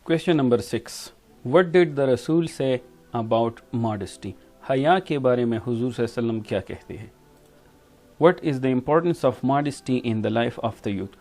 Question number 6. What did the Rasul say about modesty? حیا کے بارے میں حضور صلی اللہ علیہ وسلم کیا کہتے ہیں؟ What is the importance of modesty in the life of the youth?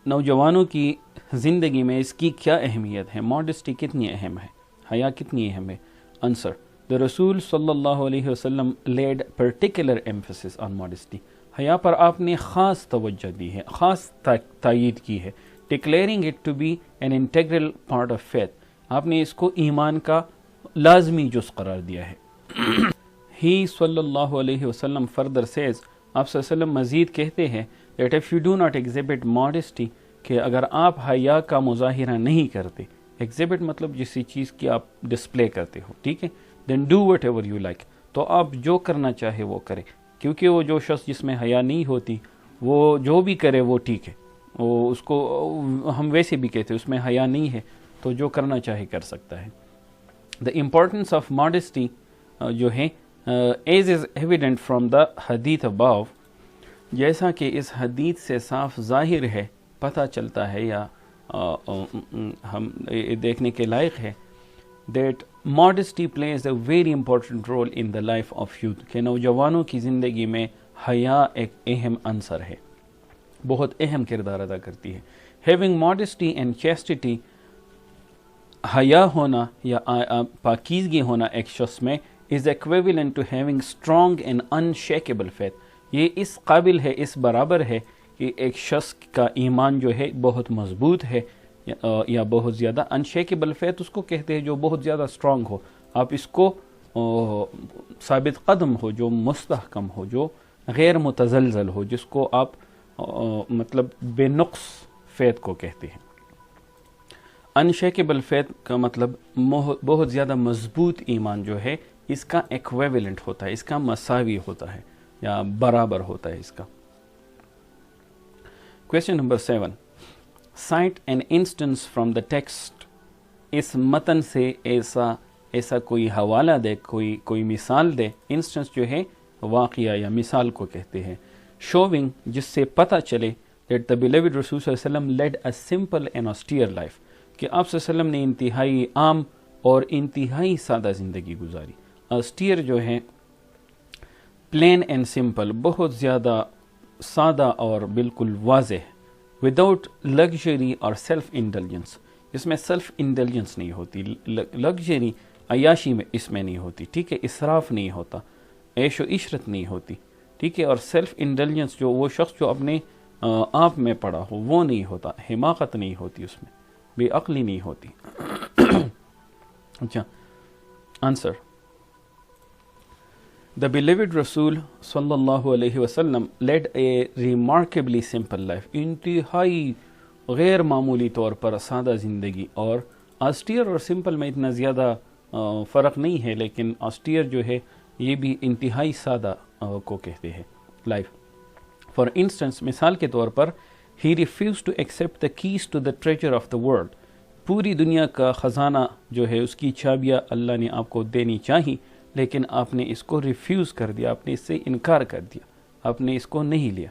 نوجوانوں کی زندگی میں اس کی کیا اہمیت ہے؟ modesty کتنی اہم ہے؟ حیا کتنی اہم ہے؟ Answer. The Rasul صلی اللہ علیہ وسلم laid particular emphasis on modesty. حیا پر آپ نے خاص توجہ دی ہے، خاص تائید کی ہے. Declaring it to be an integral part of faith. آپ نے اس کو ایمان کا لازمی جز قرار دیا ہے. He صلی اللہ علیہ وسلم further says, آپ صلی اللہ علیہ وسلم مزید کہتے ہیں that if you do not exhibit modesty, کہ اگر آپ حیا کا مظاہرہ نہیں کرتے، exhibit مطلب جسی چیز کی آپ ڈسپلے کرتے ہو، ٹھیک ہے، then do whatever you like، تو آپ جو کرنا چاہے وہ کرے، کیونکہ وہ جو شخص جس میں حیا نہیں ہوتی وہ جو بھی کرے وہ ٹھیک ہے، وہ اس کو ہم ویسے بھی کہتے ہیں اس میں حیا نہیں ہے تو جو کرنا چاہے کر سکتا ہے. The importance of modesty جو ہے as is evident from the hadith above، جیسا کہ اس حدیث سے صاف ظاہر ہے، پتہ چلتا ہے یا ہم دیکھنے کے لائق ہے that modesty plays a very important role in the life of youth، کہ نوجوانوں کی زندگی میں حیا ایک اہم عنصر ہے، بہت اہم کردار ادا کرتی ہے. Having modesty and chastity، حیا ہونا یا پاکیزگی ہونا ایک شخص میں is equivalent to having strong and unshakable faith، یہ اس قابل ہے، اس برابر ہے کہ ایک شخص کا ایمان جو ہے بہت مضبوط ہے یا بہت زیادہ unshakable faith اس کو کہتے ہیں جو بہت زیادہ strong ہو، آپ اس کو ثابت قدم ہو، جو مستحکم ہو، جو غیر متزلزل ہو، جس کو آپ مطلب بے نقص فیت کو کہتے ہیں. انشیکیبل فیت کا مطلب بہت زیادہ مضبوط ایمان جو ہے اس کا ایکویولنٹ ہوتا ہے، اس کا مساوی ہوتا ہے یا برابر ہوتا ہے اس کا. Question number 7. Cite an instance from the text، اس متن سے ایسا کوئی حوالہ دے، کوئی مثال دے. انسٹنس جو ہے واقعہ یا مثال کو کہتے ہیں. showing، جس سے پتہ چلے that the beloved رسول صلی اللہ علیہ وسلم led a simple and austere life، کہ آپ صلی اللہ علیہ وسلم نے انتہائی عام اور انتہائی سادہ زندگی گزاری. austere جو ہے plain and simple، بہت زیادہ سادہ اور بالکل واضح. without luxury اور self indulgence، اس میں self indulgence نہیں ہوتی، luxury عیاشی میں اس میں نہیں ہوتی، ٹھیک ہے، اسراف نہیں ہوتا، عیش و عشرت نہیں ہوتی، ٹھیک ہے، اور سیلف انڈلجنس جو وہ شخص جو اپنے آپ میں پڑا ہو وہ نہیں ہوتا، حماقت نہیں ہوتی، اس میں بے عقلی نہیں ہوتی. اچھا آنسر. The beloved رسول صلی اللہ علیہ وسلم led a remarkably simple life، انتہائی غیر معمولی طور پر سادہ زندگی. اور austere اور simple میں اتنا زیادہ فرق نہیں ہے، لیکن austere جو ہے یہ بھی انتہائی سادہ کو کہتے ہیں لائف. فار انسٹنس، مثال کے طور پر، he refuses to accept the keys to the treasure of the world, پوری دنیا کا خزانہ جو ہے اس کی چابیاں اللہ نے آپ کو دینی چاہی، لیکن آپ نے اس کو ریفیوز کر دیا، آپ نے اس سے انکار کر دیا، آپ نے اس کو نہیں لیا.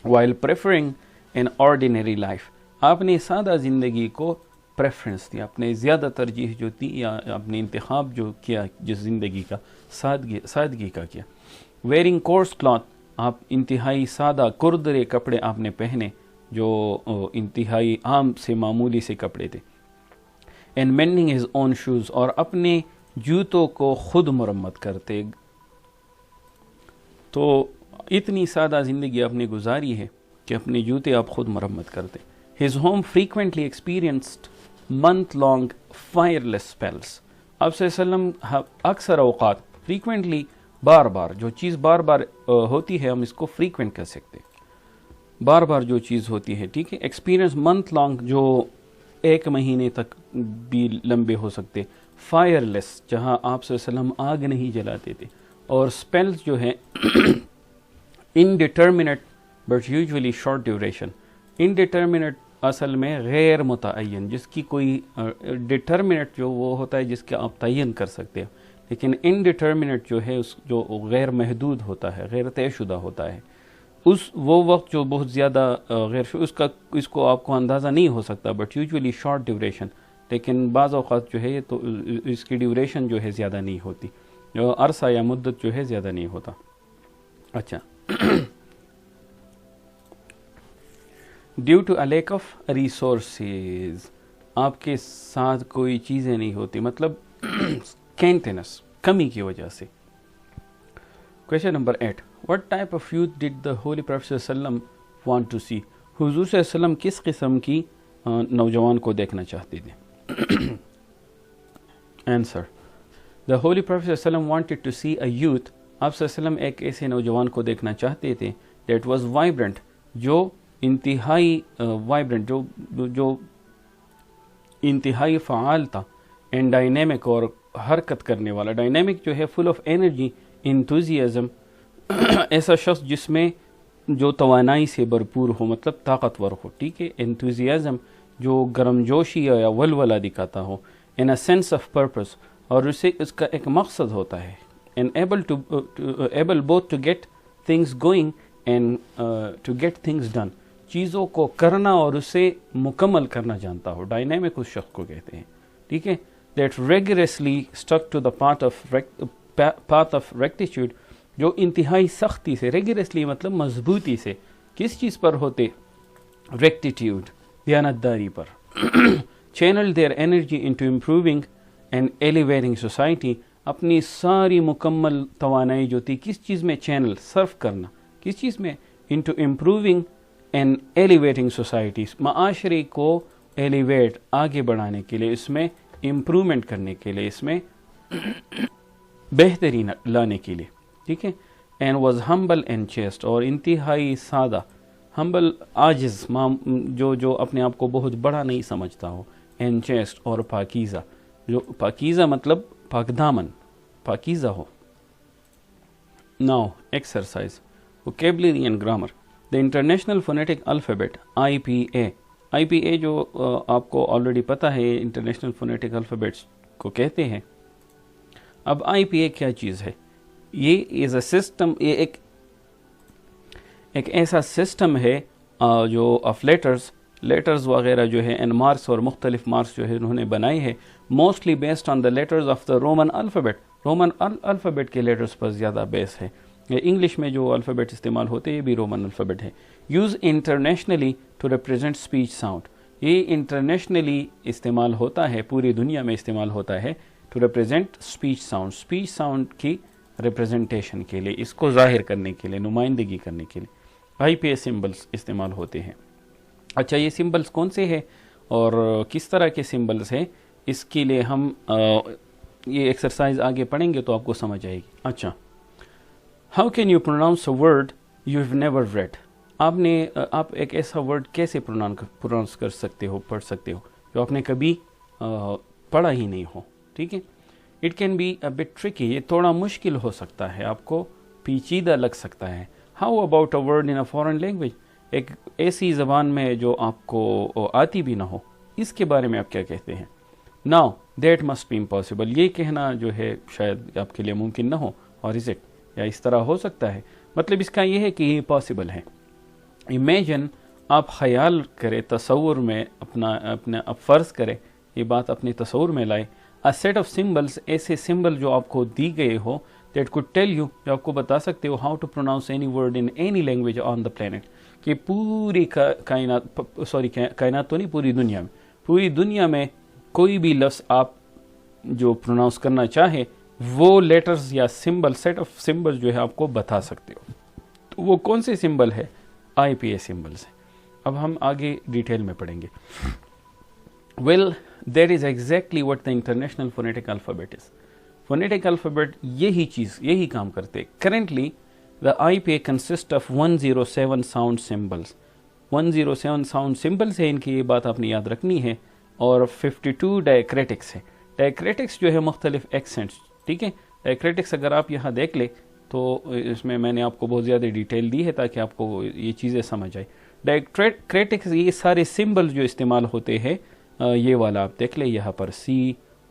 While preferring an ordinary life, آپ نے سادہ زندگی کو پریفرنس دی، آپ نے زیادہ ترجیح جو دی یا اپنے انتخاب جو کیا جس زندگی کا سادگی کا کیا. ویئرنگ کورس کلاتھ، آپ انتہائی سادہ کردرے کپڑے آپ نے پہنے جو انتہائی عام سے معمولی سے کپڑے تھے. And mending his own shoes, اور اپنے جوتوں کو خود مرمت کرتے. تو اتنی سادہ زندگی آپ نے گزاری ہے کہ اپنے جوتے آپ خود مرمت کرتے. His home frequently experienced month long fireless spells, آپ صلی اللہ علیہ وسلم اکثر اوقات فریکوینٹلی بار بار، جو چیز بار بار ہوتی ہے ہم اس کو فریکوینٹ کر سکتے ہیں، بار بار جو چیز ہوتی ہے، ٹھیک ہے. ایکسپیرینس منتھ لانگ، جو ایک مہینے تک بھی لمبے ہو سکتے. فائرلیس، جہاں آپ صلی اللہ علیہ وسلم آگ نہیں جلاتے تھے. اور اسپیلس جو ہے indeterminate but usually short duration. Indeterminate اصل میں غیر متعین، جس کی کوئی ڈیٹرمنیٹ جو وہ ہوتا ہے جس کے آپ تعین کر سکتے ہیں، لیکن انڈیٹرمنیٹ جو ہے جو غیر محدود ہوتا ہے، غیر طے شدہ ہوتا ہے. وہ وقت جو بہت زیادہ اس کو آپ کو اندازہ نہیں ہو سکتا، بٹ یوزولی شارٹ ڈیوریشن، لیکن بعض اوقات جو ہے تو اس کی ڈیوریشن جو ہے زیادہ نہیں ہوتی، عرصہ یا مدت جو ہے زیادہ نہیں ہوتا. اچھا، due to a lack of resources, آپ کے ساتھ کوئی چیزیں نہیں ہوتی، مطلب کینٹینس، کمی کی وجہ سے. Question number 8، what type of youth did the Holy Prophet صلی اللہ علیہ وسلم want to see؟ حضور صلی اللہ علیہ وسلم کس قسم کی نوجوان کو دیکھنا چاہتے تھے؟ آنسر، the Holy Prophet صلی اللہ علیہ وسلم wanted to see a youth، آپ صلی اللہ علیہ وسلم ایک ایسے نوجوان کو دیکھنا چاہتے تھے that was vibrant، جو انتہائی وائبرنٹ، جو انتہائی فعال تھا، اینڈ ڈائنامک، اور حرکت کرنے والا. ڈائنامک جو ہے فل آف انرجی، انتھوزیازم، ایسا شخص جس میں جو توانائی سے بھرپور ہو، مطلب طاقتور ہو. ٹھیک ہے، انتھوزیازم جو گرم جوشی یا ولولہ دکھاتا ہو، in a sense of purpose, اور اسے اس کا ایک مقصد ہوتا ہے. And able both to get things going and to get things done, چیزوں کو کرنا اور اسے مکمل کرنا جانتا ہو. ڈائنامک اس شخص کو کہتے ہیں. ٹھیک ہے، that regularly stick to the path of rectitude, جو انتہائی سختی سے، ریگولرلی مطلب مضبوطی سے کس چیز پر ہوتے؟ ریکٹیٹیوڈ، دیانتداری پر. Channel their energy into improving and elevating society, اپنی ساری مکمل توانائی جو تھی کس چیز میں چینل صرف کرنا، کس چیز میں؟ Into improving and elevating societies, معاشرے کو ایلیویٹ، آگے بڑھانے کے لیے، اس میں امپرومنٹ کرنے کے لیے، اس میں بہتری لانے کے لیے. ٹھیک ہے. And was humble and chest, اور انتہائی سادہ، ہمبل عاجز، جو اپنے آپ کو بہت بڑا نہیں سمجھتا ہو، اینڈ چیسٹ، اور پاکیزہ، جو پاکیزہ مطلب پاک دامن، پاکیزہ ہو. Now exercise, vocabulary and grammar. The international phonetic alphabet IPA جو آپ کو آلریڈی پتہ ہے انٹرنیشنل فونیٹک الفابیٹس کو کہتے ہیں. اب IPA کیا چیز ہے؟ یہ از اے سسٹم، یہ ایک ایسا سسٹم ہے جو آف لیٹرز وغیرہ جو ہے، ان مارکس اور مختلف مارکس جو ہے انہوں نے بنائے ہیں، mostly based on the letters of the Roman alphabet. Roman alphabet کے لیٹرز پر زیادہ بیس ہے. انگلش میں جو الفابیٹ استعمال ہوتے ہیں یہ بھی رومن الفابیٹ ہے. Use internationally to represent speech sound, یہ انٹرنیشنلی استعمال ہوتا ہے، پوری دنیا میں استعمال ہوتا ہے ٹو ریپرزینٹ اسپیچ ساؤنڈ کی ریپرزنٹیشن کے لیے، اس کو ظاہر کرنے کے لیے، نمائندگی کرنے کے لیے IPA سمبلز استعمال ہوتے ہیں. اچھا، یہ سمبلز کون سے ہیں اور کس طرح کے سمبلز ہیں، اس کے لیے ہم یہ ایکسرسائز آگے پڑھیں گے تو آپ کو سمجھ آئے گی. اچھا، how can you pronounce a word you have never read? آپ ایک ایسا ورڈ کیسے پروناؤنس کر سکتے ہو، پڑھ سکتے ہو، جو آپ نے کبھی پڑھا ہی نہیں ہو. ٹھیک ہے. It can be a bit tricky, یہ تھوڑا مشکل ہو سکتا ہے، آپ کو پیچیدہ لگ سکتا ہے. How about a word in a foreign language? ایک ایسی زبان میں جو آپ کو آتی بھی نہ ہو، اس کے بارے میں آپ کیا کہتے ہیں؟ Now that must be impossible, یہ کہنا جو ہے شاید آپ کے لیے ممکن نہ ہو. اور از اٹ، یا اس طرح ہو سکتا ہے، مطلب اس کا یہ ہے کہ یہ پاسبل ہے. امیجن، آپ خیال کریں، تصور میں اپنا فرض کریں، یہ بات اپنے تصور میں لائے. A set of symbols، ایسے سمبل جو آپ کو دی گئے ہو، that could tell you، جو آپ کو بتا سکتے ہو how to pronounce any word in any language on the planet، کہ پوری کائنات تو نہیں، پوری دنیا میں کوئی بھی لفظ آپ جو پروناؤنس کرنا چاہے، وہ لیٹرز یا سمبل، سیٹ آف سمبل جو ہے آپ کو بتا سکتے ہو. تو وہ کون سے سمبل ہے؟ IPA سمبلز ہیں. اب ہم آگے ڈیٹیل میں پڑھیں گے. Well, that is exactly what the International Phonetic Alphabet is. Phonetic alphabet یہی کام کرتے. Currently, the IPA consists of 107 sound symbols. 107 sound symbols ہیں، ان کی یہ بات آپ نے یاد رکھنی ہے. اور 52 diacritics ہے. Diacritics جو ہے مختلف accents. ٹھیک ہے. Diacritics اگر آپ یہاں دیکھ لیں تو اس میں نے آپ کو بہت زیادہ ڈیٹیل دی ہے تاکہ آپ کو یہ چیزیں سمجھ آئے. Diacritics یہ سارے سمبل جو استعمال ہوتے ہیں، یہ والا آپ دیکھ لیں یہاں پر C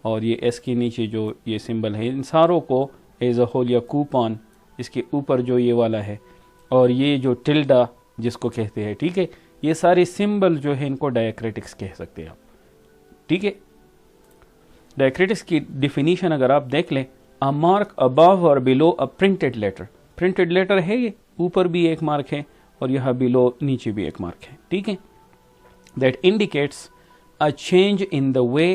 اور یہ S کے نیچے جو یہ سمبل ہے، ان ساروں کو ایز اے ہول یا کوپان، اس کے اوپر جو یہ والا ہے اور یہ جو ٹلڈا جس کو کہتے ہیں, ٹھیک ہے, یہ سارے سمبل جو ہے ان کو ڈائیکریٹکس کہہ سکتے ہیں آپ, ٹھیک ہے. ڈائیکریٹکس کی ڈیفینیشن اگر آپ دیکھ لیں, a mark above or below a printed letter. printed letter ہے, یہ اوپر بھی ایک مارک ہے اور یہاں below نیچے بھی ایک مارک ہے, ٹھیک ہے. that indicates a change in the way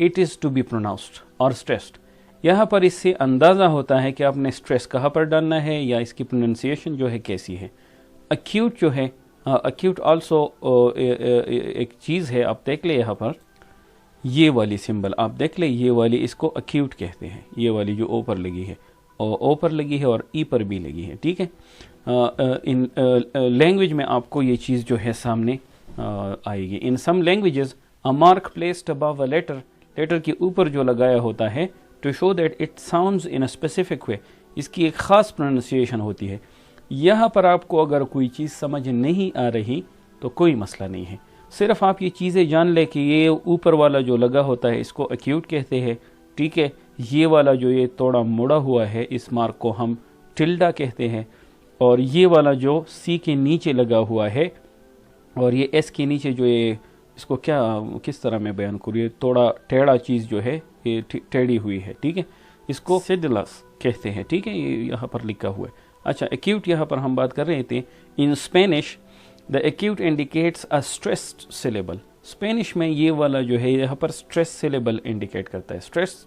it is to be pronounced or stressed. یہاں پر اس سے اندازہ ہوتا ہے کہ آپ نے اسٹریس کہاں پر ڈالنا ہے یا اس کی پروننسیشن جو ہے کیسی ہے. acute جو ہے, acute also ایک چیز ہے, آپ دیکھ لیں یہاں پر یہ والی سمبل آپ دیکھ لیں, یہ والی اس کو acute کہتے ہیں, یہ والی جو اوپر لگی ہے, اوپر لگی ہے اور ای پر بھی لگی ہے, ٹھیک ہے. ان لینگویج میں آپ کو یہ چیز جو ہے سامنے آئے گی. In some languages a mark placed above a letter, letter کے اوپر جو لگایا ہوتا ہے to show that it sounds in a specific way, اس کی ایک خاص پروننسیشن ہوتی ہے. یہاں پر آپ کو اگر کوئی چیز سمجھ نہیں آ رہی تو کوئی مسئلہ نہیں ہے, صرف آپ یہ چیزیں جان لیں کہ یہ اوپر والا جو لگا ہوتا ہے اس کو acute کہتے ہیں, ٹھیک ہے. یہ والا جو یہ توڑا موڑا ہوا ہے اس مارک کو ہم ٹلڈا کہتے ہیں, اور یہ والا جو سی کے نیچے لگا ہوا ہے اور یہ ایس کے نیچے جو یہ اس کو کیا کس طرح میں بیان کروں, یہ توڑا ٹیڑھا چیز جو ہے یہ ٹیڑھی ہوئی ہے, ٹھیک ہے, اس کو سیڈلس کہتے ہیں, ٹھیک ہے. یہ یہاں پر لکھا ہوا ہے. اچھا, ایکیوٹ یہاں پر ہم بات کر رہے تھے. ان اسپینش دا ایکیوٹ انڈیکیٹس اے اسٹریسڈ سلیبل. اسپینش میں یہ والا جو ہے یہاں پر اسٹریس سلیبل انڈیکیٹ کرتا ہے. اسٹریس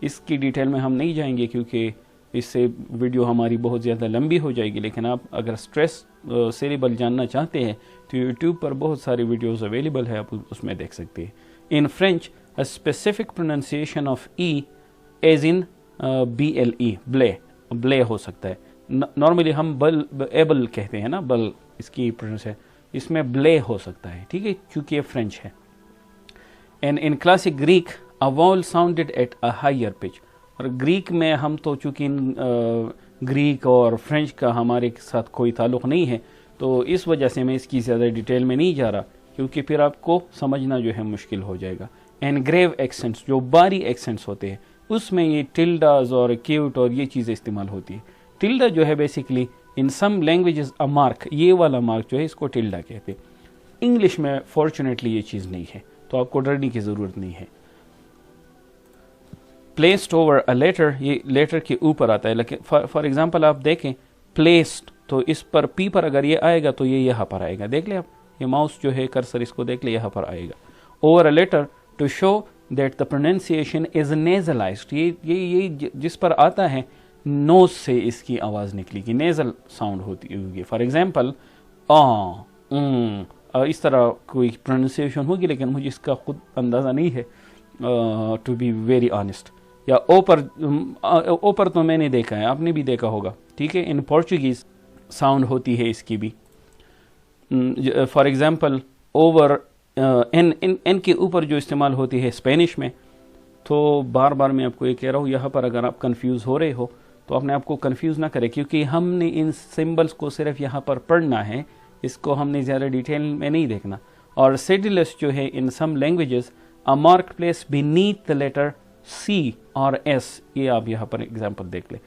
اس کی ڈیٹیل میں ہم نہیں جائیں گے کیونکہ اس سے ویڈیو ہماری بہت زیادہ لمبی ہو جائے گی, لیکن آپ اگر اسٹریس سلیبل جاننا چاہتے ہیں تو یوٹیوب پر بہت ساری ویڈیوز اویلیبل ہے, آپ اس میں دیکھ سکتے ہیں. ان French a specific pronunciation of E as in BLE, بلے, بلے ہو سکتا ہے. نارملی ہم بل ایبل کہتے ہیں نا, بل اس کی پروننسیشن, اس میں بلے ہو سکتا ہے, ٹھیک ہے, کیونکہ یہ فرینچ ہے. And in classic Greek a vowel sounded at a higher pitch. اور گریک میں ہم تو چونکہ گریک اور فرینچ کا ہمارے ساتھ کوئی تعلق نہیں ہے تو اس وجہ سے میں اس کی زیادہ ڈیٹیل میں نہیں جا رہا کیونکہ پھر آپ کو سمجھنا جو ہے مشکل ہو جائے گا. اینڈ گریو ایکسنٹس, جو باری ایکسنٹس ہوتے ہیں اس میں یہ ٹلڈاز اور کیوٹ اور یہ چیزیں استعمال ہوتی ہیں. ٹلڈا جو ہے بیسیکلی ان سم لینگویجز اے مارک, یہ والا مارک جو ہے اس کو ٹلڈا کہتے ہیں. انگلش میں فارچونیٹلی یہ چیز نہیں ہے تو آپ کو ڈرنے کی ضرورت نہیں ہے. پلیسڈ اوور اے لیٹر, یہ لیٹر کے اوپر آتا ہے, لیکن فار ایگزامپل آپ دیکھیں پلیسڈ تو اس پر پی پر اگر یہ آئے گا تو یہ یہاں پر آئے گا, دیکھ لیں آپ, یہ ماؤس جو ہے کرسر اس کو دیکھ لیں یہاں پر آئے گا. Over a letter to show that the pronunciation is nasalised, یہ جس پر آتا ہے نوز سے اس کی آواز نکلے گی, نیزل ساؤنڈ ہوتی ہوگی. فار ایگزامپل اس طرح کوئی پروننسیشن ہوگی لیکن مجھے اس کا خود اندازہ نہیں ہے ٹو بی ویری آنیسٹ. یا اوپر تو میں نے دیکھا ہے, آپ نے بھی دیکھا ہوگا, ٹھیک ہے. ان پورچوگیز ساؤنڈ ہوتی ہے اس کی بھی. فار ایگزامپل اوور ان کے اوپر جو استعمال ہوتی ہے اسپینش میں. تو بار بار میں آپ کو یہ کہہ رہا ہوں, یہاں پر اگر آپ کنفیوز ہو رہے ہو تو اپنے آپ کو کنفیوز نہ کرے کیونکہ ہم نے ان سمبلس کو صرف یہاں پر پڑھنا ہے, اس کو ہم نے زیادہ ڈیٹیل میں نہیں دیکھنا. اور سیڈیلس جو ہے in some languages a mark placed beneath the letter C or S, یہ آپ یہاں پر ایگزامپل دیکھ لیں.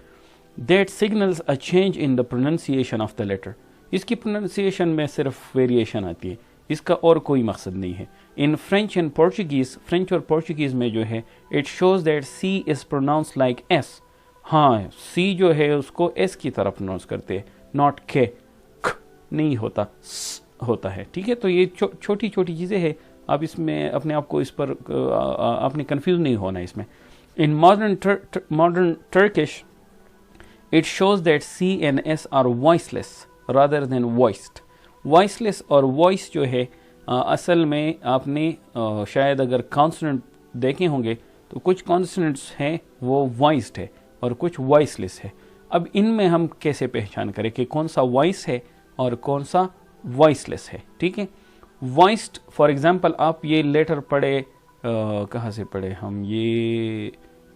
That signals a change in the pronunciation of the letter. اس کی پروننسیشن میں صرف ویریشن آتی ہے, اس کا اور کوئی مقصد نہیں ہے. In French and Portuguese, French اور پورچوگیز میں جو ہے it shows that C is pronounced like S. ہاں, C جو ہے اس کو S کی طرح پروناؤنس کرتے ہیں, not K, نہیں ہوتا, ہوتا ہے, ٹھیک ہے. تو یہ چھوٹی چھوٹی چیزیں ہیں, آپ اس میں اپنے آپ کو اس پر آپ نے کنفیوز نہیں ہونا اس میں. In modern Turkish it shows that C and S are voiceless rather than voiced. Voiceless اور وائس جو ہے اصل میں آپ نے شاید اگر کانسوننٹ دیکھے ہوں گے تو کچھ کانسوننٹس ہیں وہ وائسڈ ہے اور کچھ وائس لیس ہے. اب ان میں ہم کیسے پہچان کریں کہ کون سا وائس ہے اور کون سا وائس لیس ہے, ٹھیک ہے. وائسڈ فار ایگزامپل آپ یہ لیٹر پڑھے, کہاں سے پڑھے ہم, یہ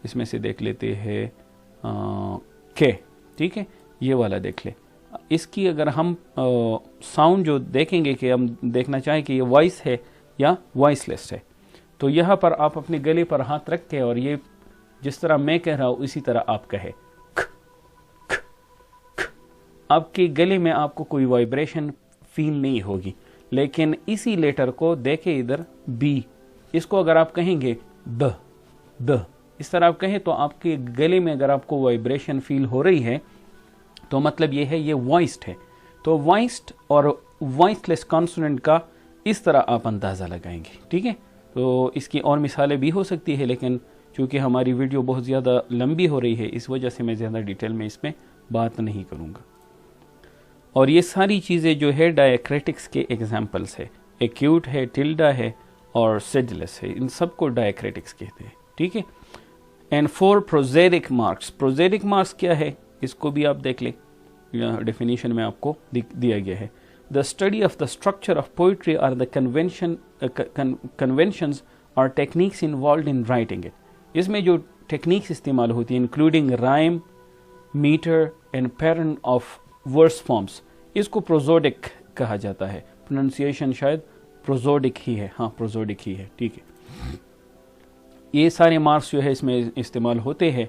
اس میں سے دیکھ لیتے ہیں کے, ٹھیک ہے, یہ والا دیکھ لیں. اس کی اگر ہم ساؤنڈ جو دیکھیں گے کہ ہم دیکھنا چاہیں کہ یہ وائس ہے یا وائس لیس ہے تو یہاں پر آپ اپنے گلے پر ہاتھ رکھ کے اور یہ جس طرح میں کہہ رہا ہوں اسی طرح آپ کہے. آپ کے گلے میں آپ کو کوئی وائبریشن فیل نہیں ہوگی. لیکن اسی لیٹر کو دیکھیں ادھر بی, اس کو اگر آپ کہیں گے د اس طرح آپ کہیں تو آپ کے گلے میں اگر آپ کو وائبریشن فیل ہو رہی ہے تو مطلب یہ ہے یہ وائسڈ ہے. تو وائسڈ اور وائس لیس کانسوننٹ کا اس طرح آپ اندازہ لگائیں گے. ٹھیک ہے, تو اس کی اور مثالیں بھی ہو سکتی ہے, لیکن چونکہ ہماری ویڈیو بہت زیادہ لمبی ہو رہی ہے اس وجہ سے میں زیادہ ڈیٹیل میں اس میں بات نہیں کروں گا. اور یہ ساری چیزیں جو ہے ڈائیکریٹکس کے ایگزامپلس ہے. ایکیوٹ ہے, ٹلڈا ہے اور سیڈلس ہے, ان سب کو ڈائیکریٹکس کہتے ہیں. ٹھیک ہے. And 4 prosodic marks. Prosodic marks کیا ہے اس کو بھی آپ دیکھ لیں, ڈیفینیشن میں آپ کو دیا گیا ہے. The study of the structure of poetry are the conventions or techniques involved in writing it. اس میں جو ٹیکنیکس استعمال ہوتی ہیں including rhyme, metre and pattern of verse forms, اس کو پروزوڈک کہا جاتا ہے. پروننسیشن شاید پروزوڈک ہی ہے, ہاں پروزوڈک ہی ہے. ٹھیک ہے, یہ سارے مارکس جو ہے اس میں استعمال ہوتے ہیں.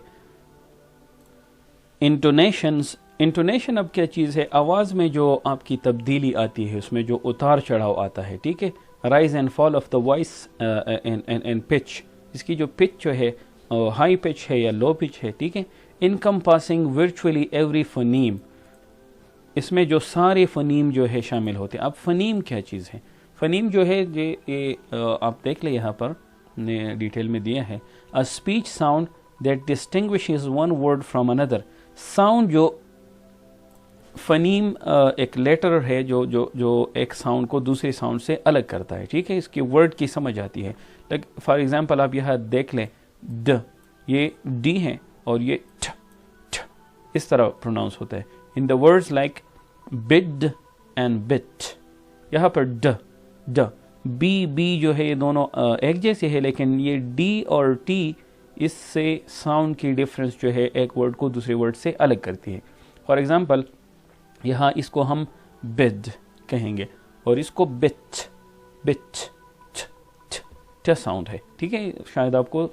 انٹونیشنز. انٹونیشن اب کیا چیز ہے؟ آواز میں جو آپ کی تبدیلی آتی ہے, اس میں جو اتار چڑھاؤ آتا ہے. ٹھیک ہے, rise and fall of the voice and pitch. اس کی جو پچ جو ہے ہائی پچ ہے یا لو پچ ہے. ٹھیک ہے, انکمپاسنگ ورچولی ایوری فنیم. اس میں جو سارے فنیم جو ہے شامل ہوتے ہیں. اب فنیم کیا چیز ہے؟ فنیم جو ہے یہ آپ دیکھ لیں, یہاں پر نے ڈیٹیل میں دیا ہے. A speech sound that distinguishes one word from another. Sound جو فنیم ایک لیٹر ہے جو ایک ساؤنڈ کو دوسرے ساؤنڈ سے الگ کرتا ہے. ٹھیک ہے, اس کی ورڈ کی سمجھ آتی ہے. فار ایگزامپل آپ یہاں دیکھ لیں ڈ, یہ ڈی ہے اور یہ ٹھ ٹھ اس طرح پروناؤنس ہوتا ہے. In the words like bud and but, یہاں پر ڈ ڈ بی جو ہے یہ دونوں ایک جیسے ہے, لیکن یہ ڈی اور ٹی اس سے ساؤنڈ کی ڈفرینس جو ہے ایک ورڈ کو دوسرے ورڈ سے الگ کرتی ہے. فار ایگزامپل یہاں اس کو ہم بد کہیں گے اور اس کو بچ بچ ٹ ساؤنڈ ہے. ٹھیک ہے, شاید آپ کو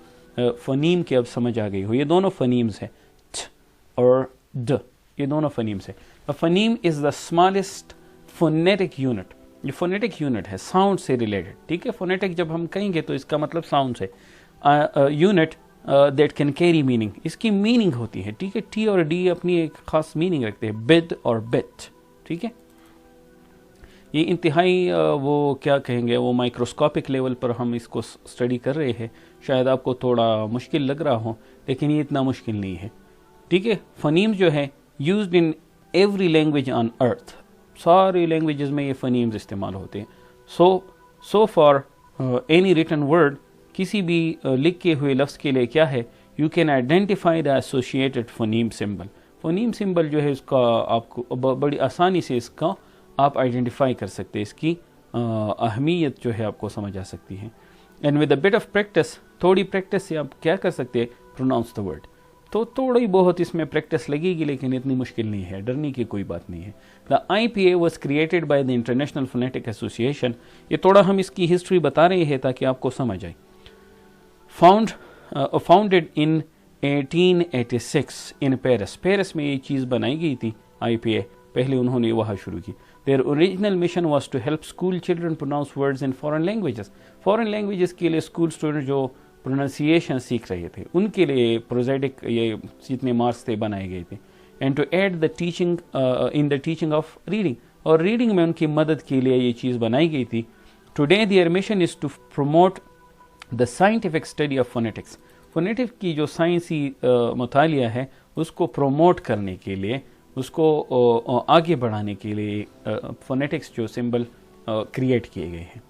فنیم کی اب سمجھ آ گئی ہو. یہ دونوں فنیمز ہیں, ٹھ اور ڈ, یہ دونوں فنیمز ہیں. فنیم از دا اسمالسٹ فونیٹک یونٹ. یہ فونیٹک یونٹ ہے ساؤنڈ سے ریلیٹڈ. ٹھیک ہے, فونیٹک جب ہم کہیں گے تو اس کا مطلب ساؤنڈ سے. Unit that can carry meaning, اس کی میننگ ہوتی ہے. ٹھیک ہے, ٹی اور ڈی اپنی ایک خاص میننگ رکھتے ہیں, بد اور بٹ. ٹھیک ہے, یہ انتہائی وہ کیا کہیں گے, وہ مائکروسکوپک لیول پر ہم اس کو اسٹڈی کر رہے ہیں. شاید آپ کو تھوڑا مشکل لگ رہا ہو, لیکن یہ اتنا مشکل نہیں ہے. ٹھیک ہے, فنیمز جو ہے used in every language on earth. ساری لینگویجز میں یہ فنیمز استعمال ہوتے ہیں. So for any written word, کسی بھی لکھے ہوئے لفظ کے لیے کیا ہے, you can identify the associated phoneme symbol. Phoneme symbol جو ہے اس کا آپ کو بڑی آسانی سے اس کا آپ آئیڈینٹیفائی کر سکتے ہیں, اس کی اہمیت جو ہے آپ کو سمجھ آ سکتی ہے. And with a but of practice, تھوڑی پریکٹس سے آپ کیا کر سکتے ہیں, پروناؤنس دا ورڈ. تو تھوڑی بہت اس میں پریکٹس لگے گی, لیکن اتنی مشکل نہیں ہے, ڈرنے کی کوئی بات نہیں ہے. دا IPA was created by the international phonetic association. یہ تھوڑا ہم اس کی ہسٹری بتا رہے ہیں تاکہ آپ کو سمجھ آئے. Founded in 1886 in Paris. Paris میں یہ چیز بنائی گئی تھی IPA, پہلے انہوں نے وہاں شروع کی. Their original mission was to help school children pronounce words in foreign languages. Foreign languages کے لیے اسکول اسٹوڈنٹ جو پروننسیشن سیکھ رہے تھے ان کے لیے پروزیڈک یہ جتنے مارکس تھے بنائے گئے تھے. And to aid the teaching in the teaching of reading, اور ریڈنگ میں ان کی مدد کے لیے یہ چیز بنائی گئی تھی. Today their mission is to promote the scientific study of phonetics. Phonetic کی جو سائنسی مطالعہ ہے اس کو پروموٹ کرنے کے لیے, اس کو آگے بڑھانے کے لیے فونیٹکس جو سمبل کریٹ کیے گئے ہیں.